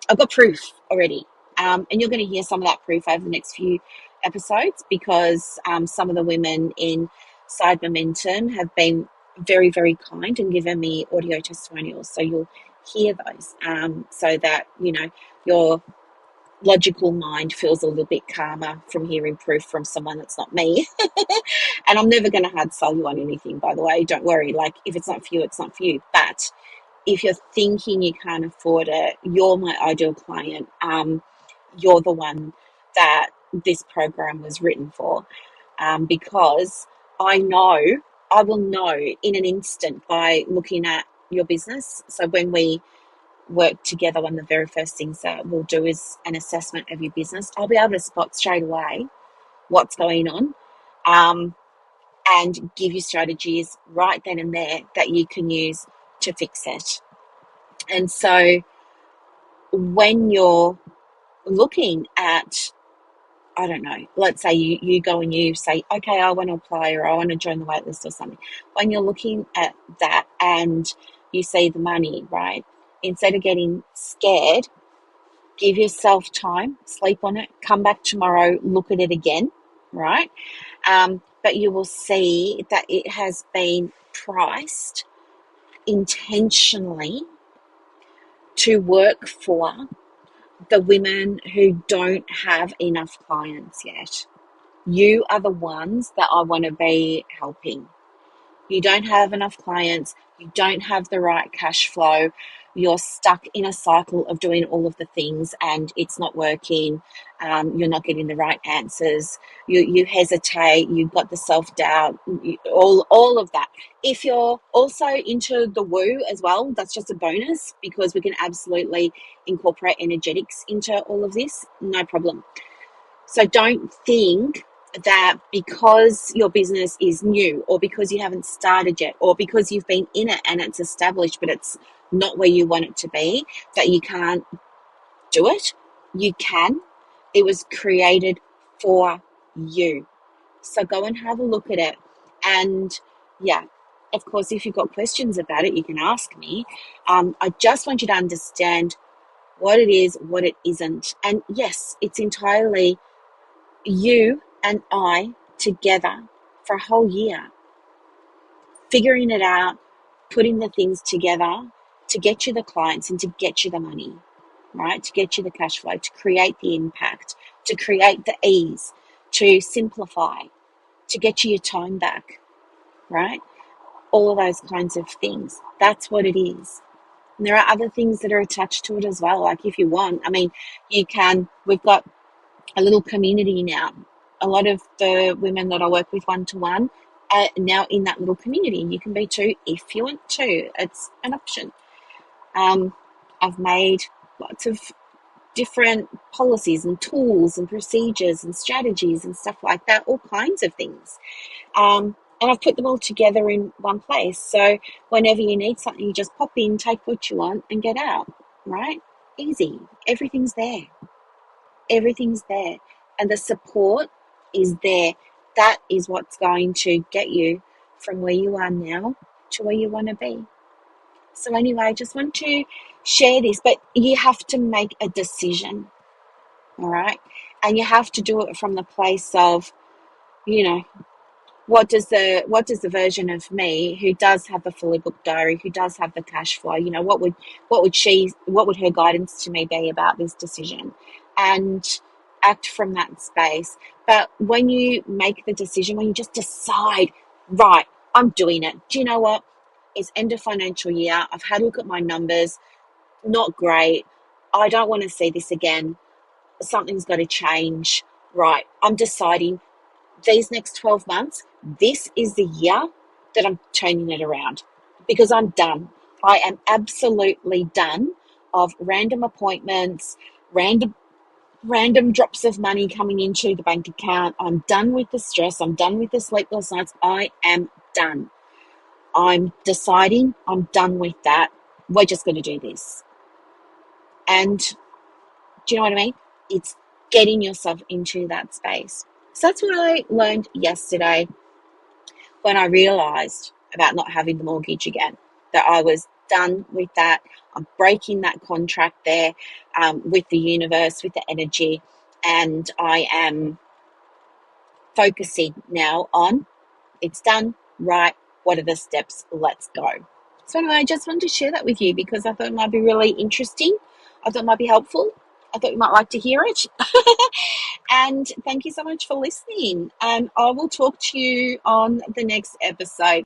I've got proof already. And you're going to hear some of that proof over the next few episodes, because some of the women inside Momentum have been very, very kind and given me audio testimonials. So you'll hear those, so that, you know, your logical mind feels a little bit calmer from hearing proof from someone that's not me. And I'm never going to hard sell you on anything, by the way. Don't worry. Like, if it's not for you, it's not for you. But if you're thinking you can't afford it, you're my ideal client. You're the one that this program was written for, because I will know in an instant by looking at your business. So when we work together, one of the very first things that we'll do is an assessment of your business. I'll be able to spot straight away what's going on, and give you strategies right then and there that you can use to fix it. And so when you're looking at, I don't know, let's say you go and you say, okay, I want to apply, or I want to join the waitlist or something. When you're looking at that and you see the money, right, instead of getting scared, give yourself time, sleep on it, come back tomorrow, look at it again, right? But you will see that it has been priced intentionally to work for the women who don't have enough clients yet. You are the ones that I want to be helping. You don't have enough clients, you don't have the right cash flow, you're stuck in a cycle of doing all of the things and it's not working, you're not getting the right answers, you hesitate, you've got the self-doubt, all of that. If you're also into the woo as well, that's just a bonus, because we can absolutely incorporate energetics into all of this, no problem. So don't think that because your business is new, or because you haven't started yet, or because you've been in it and it's established but it's not where you want it to be, that you can't do it. You can. It was created for you. So go and have a look at it. And yeah, of course, if you've got questions about it, you can ask me. I just want you to understand what it is, what it isn't. And yes, it's entirely you and I together for a whole year, figuring it out, putting the things together to get you the clients and to get you the money, right? To get you the cash flow, to create the impact, to create the ease, to simplify, to get you your time back, right? All of those kinds of things. That's what it is. And there are other things that are attached to it as well. Like, if you want, I mean, we've got a little community now. A lot of the women that I work with one-to-one are now in that little community. You can be too if you want to. It's an option. I've made lots of different policies and tools and procedures and strategies and stuff like that, all kinds of things. And I've put them all together in one place. So whenever you need something, you just pop in, take what you want, and get out, right? Easy. Everything's there. Everything's there. And the support is there. That is what's going to get you from where you are now to where you want to be. So anyway, I just want to share this, but you have to make a decision, all right? And you have to do it from the place of, you know, what does the version of me who does have the fully booked diary, who does have the cash flow, what would her guidance to me be about this decision, and act from that space. But when you make the decision, when you just decide, right, I'm doing it, do you know what, it's end of financial year, I've had a look at my numbers, not great, I don't want to see this again, something's got to change, right, I'm deciding these next 12 months, this is the year that I'm turning it around, because I'm done. I am absolutely done of random appointments, random drops of money coming into the bank account. I'm done with the stress. I'm done with the sleepless nights. I am done. I'm deciding I'm done with that. We're just going to do this. And do you know what I mean? It's getting yourself into that space. So that's what I learned yesterday when I realised about not having the mortgage again, that I was done with that. I'm breaking that contract there with the universe, with the energy, and I am focusing now on it's done, right, what are the steps, let's go. So anyway, I just wanted to share that with you because I thought it might be really interesting. I thought it might be helpful. I thought you might like to hear it. And thank you so much for listening. And I will talk to you on the next episode.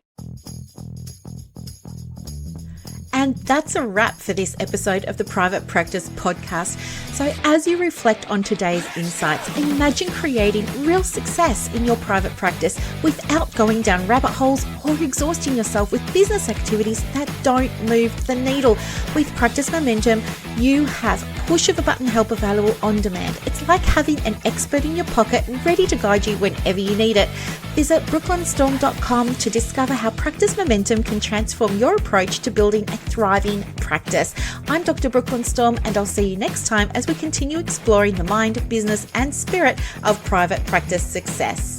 And that's a wrap for this episode of the Private Practice Podcast. So as you reflect on today's insights, imagine creating real success in your private practice without going down rabbit holes or exhausting yourself with business activities that don't move the needle. With Practice Momentum, you have push of a button help available on demand. It's like having an expert in your pocket ready to guide you whenever you need it. Visit brooklynstorm.com to discover how Practice Momentum can transform your approach to building a thriving practice. I'm Dr. Brooklyn Storm, and I'll see you next time as we continue exploring the mind, business, and spirit of private practice success.